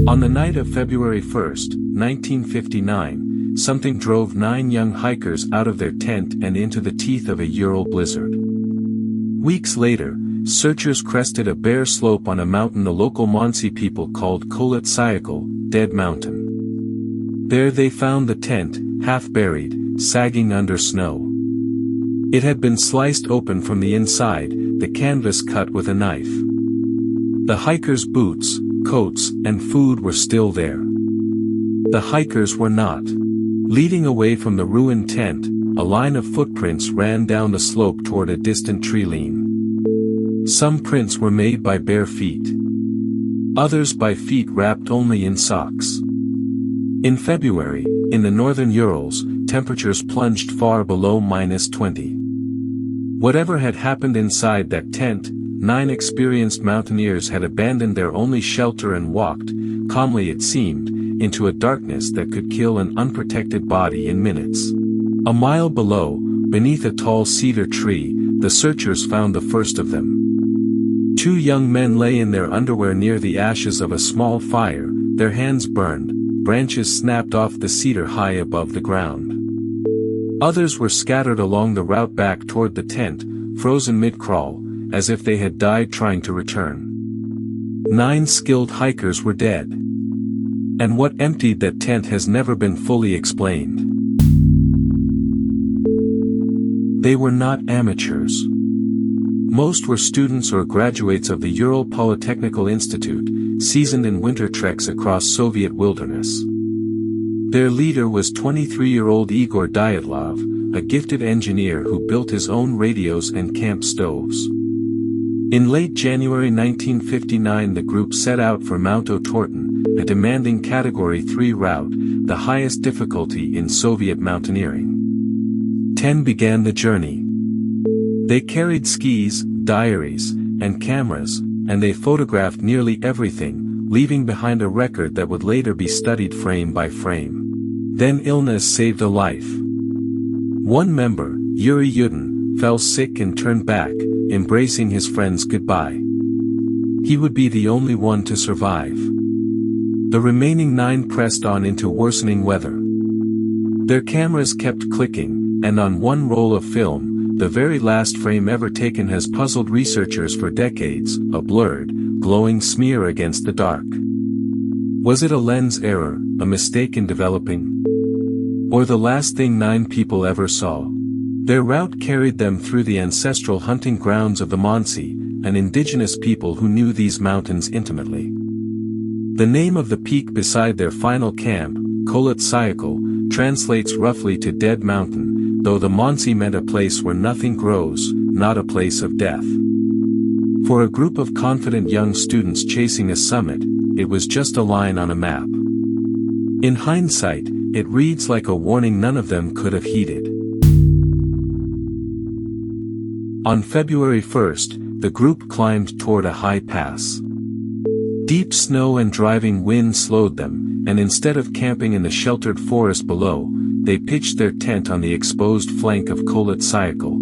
On the night of February 1st, 1959, something drove 9 young hikers out of their tent and into the teeth of a Ural blizzard. Weeks later, searchers crested a bare slope on a mountain the local Monsey people called Kholat Syakhl, Dead Mountain. There they found the tent, half buried, sagging under snow. It had been sliced open from the inside, the canvas cut with a knife. The hikers' boots, coats, and food were still there. The hikers were not. Leading away from the ruined tent, a line of footprints ran down the slope toward a distant tree line. Some prints were made by bare feet. Others by feet wrapped only in socks. In February, in the northern Urals, temperatures plunged far below -20. Whatever had happened inside that tent, 9 experienced mountaineers had abandoned their only shelter and walked, calmly it seemed, into a darkness that could kill an unprotected body in minutes. A mile below, beneath a tall cedar tree, the searchers found the first of them. 2 young men lay in their underwear near the ashes of a small fire, their hands burned, branches snapped off the cedar high above the ground. Others were scattered along the route back toward the tent, frozen mid-crawl, as if they had died trying to return. 9 skilled hikers were dead. And what emptied that tent has never been fully explained. They were not amateurs. Most were students or graduates of the Ural Polytechnical Institute, seasoned in winter treks across Soviet wilderness. Their leader was 23-year-old Igor Dyatlov, a gifted engineer who built his own radios and camp stoves. In late January 1959 the group set out for Mount Otorten, a demanding Category 3 route, the highest difficulty in Soviet mountaineering. 10 began the journey. They carried skis, diaries, and cameras, and they photographed nearly everything, leaving behind a record that would later be studied frame by frame. Then illness saved a life. One member, Yuri Yudin, fell sick and turned back, embracing his friends goodbye. He would be the only one to survive. The remaining 9 pressed on into worsening weather. Their cameras kept clicking, and on one roll of film, the very last frame ever taken has puzzled researchers for decades, a blurred, glowing smear against the dark. Was it a lens error, a mistake in developing? Or the last thing 9 people ever saw? Their route carried them through the ancestral hunting grounds of the Monsey, an indigenous people who knew these mountains intimately. The name of the peak beside their final camp, Kholat Syakhl, translates roughly to Dead Mountain, though the Monsey meant a place where nothing grows, not a place of death. For a group of confident young students chasing a summit, it was just a line on a map. In hindsight, it reads like a warning none of them could have heeded. On February 1st, the group climbed toward a high pass. Deep snow and driving wind slowed them, and instead of camping in the sheltered forest below, they pitched their tent on the exposed flank of Kholat Syakhl.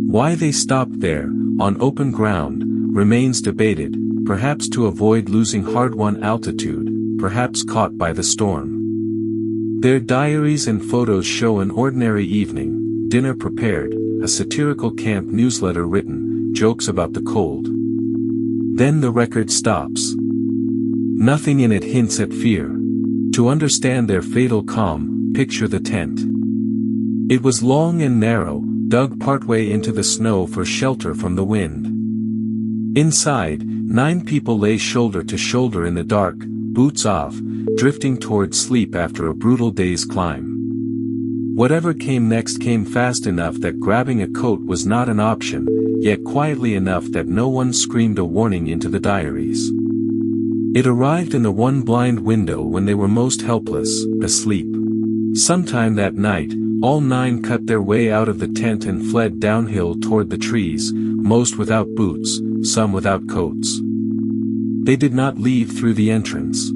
Why they stopped there, on open ground, remains debated, perhaps to avoid losing hard-won altitude, perhaps caught by the storm. Their diaries and photos show an ordinary evening, dinner prepared, a satirical camp newsletter written, jokes about the cold. Then the record stops. Nothing in it hints at fear. To understand their fatal calm, picture the tent. It was long and narrow, dug partway into the snow for shelter from the wind. Inside, 9 people lay shoulder to shoulder in the dark, boots off, drifting toward sleep after a brutal day's climb. Whatever came next came fast enough that grabbing a coat was not an option, yet quietly enough that no one screamed a warning into the diaries. It arrived in the one blind window when they were most helpless, asleep. Sometime that night, all 9 cut their way out of the tent and fled downhill toward the trees, most without boots, some without coats. They did not leave through the entrance.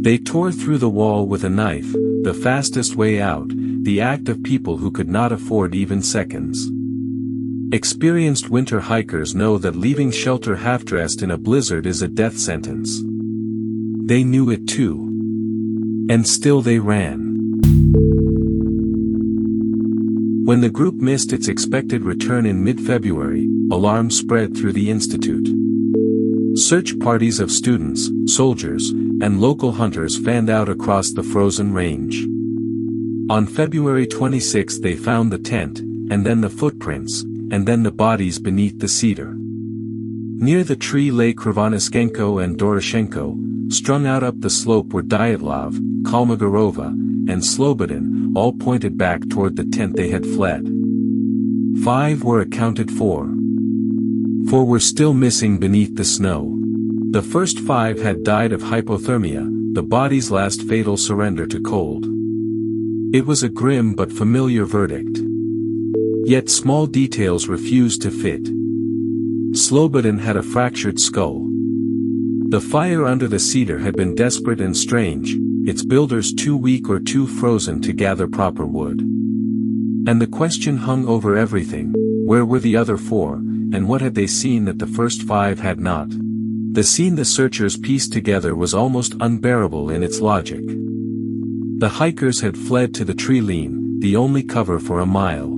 They tore through the wall with a knife, the fastest way out, the act of people who could not afford even seconds. Experienced winter hikers know that leaving shelter half-dressed in a blizzard is a death sentence. They knew it too. And still they ran. When the group missed its expected return in mid-February, alarm spread through the institute. Search parties of students, soldiers, and local hunters fanned out across the frozen range. On February 26 they found the tent, and then the footprints, and then the bodies beneath the cedar. Near the tree lay Krivonischenko and Doroshenko. Strung out up the slope were Dyatlov, Kolmogorova, and Slobodin, all pointed back toward the tent they had fled. 5 were accounted for. 4 were still missing beneath the snow. The first 5 had died of hypothermia, the body's last fatal surrender to cold. It was a grim but familiar verdict. Yet small details refused to fit. Slobodin had a fractured skull. The fire under the cedar had been desperate and strange, its builders too weak or too frozen to gather proper wood. And the question hung over everything: where were the other 4, and what had they seen that the first 5 had not? The scene the searchers pieced together was almost unbearable in its logic. The hikers had fled to the tree lean, the only cover for a mile.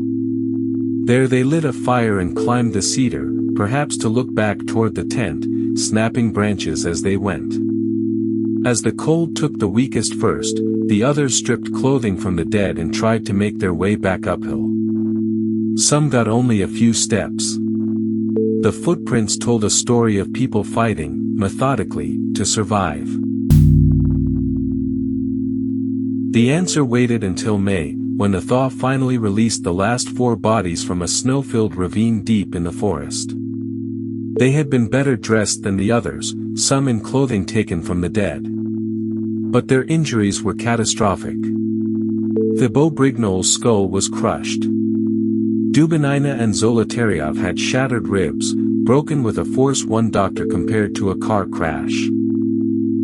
There they lit a fire and climbed the cedar, perhaps to look back toward the tent, snapping branches as they went. As the cold took the weakest first, the others stripped clothing from the dead and tried to make their way back uphill. Some got only a few steps. The footprints told a story of people fighting, methodically, to survive. The answer waited until May, when the thaw finally released the last 4 bodies from a snow-filled ravine deep in the forest. They had been better dressed than the others, some in clothing taken from the dead. But their injuries were catastrophic. Thibaut Brignol's skull was crushed. Dubinina and Zolotaryov had shattered ribs, broken with a force one doctor compared to a car crash.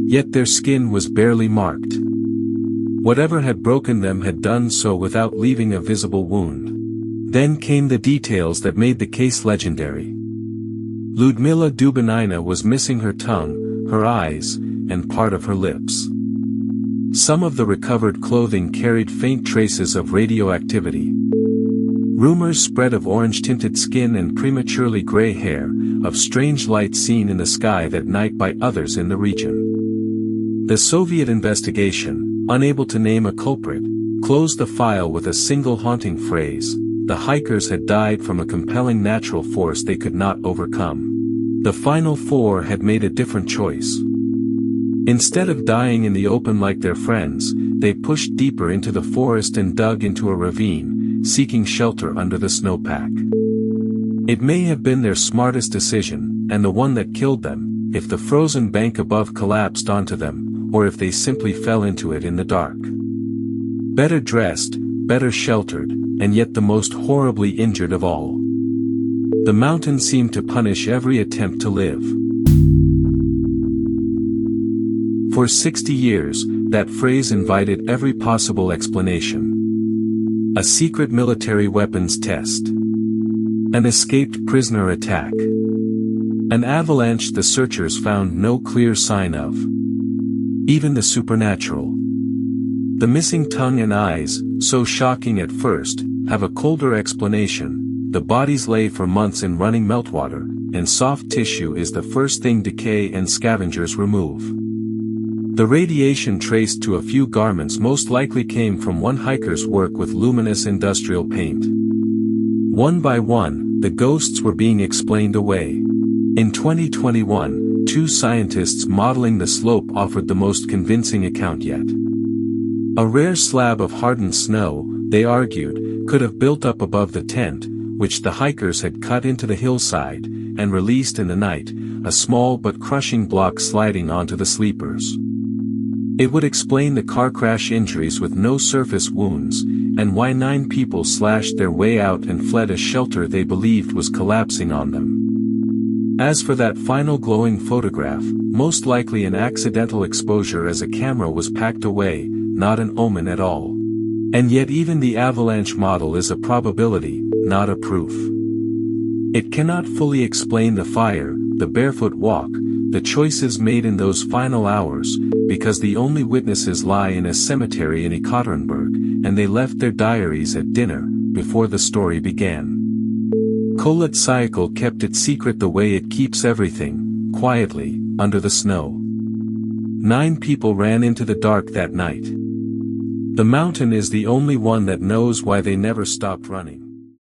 Yet their skin was barely marked. Whatever had broken them had done so without leaving a visible wound. Then came the details that made the case legendary. Ludmila Dubinina was missing her tongue, her eyes, and part of her lips. Some of the recovered clothing carried faint traces of radioactivity. Rumors spread of orange-tinted skin and prematurely gray hair, of strange lights seen in the sky that night by others in the region. The Soviet investigation, unable to name a culprit, closed the file with a single haunting phrase: the hikers had died from a compelling natural force they could not overcome. The final 4 had made a different choice. Instead of dying in the open like their friends, they pushed deeper into the forest and dug into a ravine, seeking shelter under the snowpack. It may have been their smartest decision, and the one that killed them, if the frozen bank above collapsed onto them, or if they simply fell into it in the dark. Better dressed, better sheltered, and yet the most horribly injured of all. The mountain seemed to punish every attempt to live. For 60 years, that phrase invited every possible explanation. A secret military weapons test. An escaped prisoner attack. An avalanche the searchers found no clear sign of. Even the supernatural. The missing tongue and eyes, so shocking at first, have a colder explanation. The bodies lay for months in running meltwater, and soft tissue is the first thing decay and scavengers remove. The radiation traced to a few garments most likely came from one hiker's work with luminous industrial paint. One by one, the ghosts were being explained away. In 2021, 2 scientists modeling the slope offered the most convincing account yet. A rare slab of hardened snow, they argued, could have built up above the tent, which the hikers had cut into the hillside, and released in the night, a small but crushing block sliding onto the sleepers. It would explain the car crash injuries with no surface wounds, and why 9 people slashed their way out and fled a shelter they believed was collapsing on them. As for that final glowing photograph, most likely an accidental exposure as a camera was packed away, not an omen at all. And yet even the avalanche model is a probability, not a proof. It cannot fully explain the fire, the barefoot walk, the choices made in those final hours, because the only witnesses lie in a cemetery in Ekaterinburg, and they left their diaries at dinner, before the story began. Kholat Syakhl kept it secret the way it keeps everything, quietly, under the snow. 9 people ran into the dark that night. The mountain is the only one that knows why they never stopped running.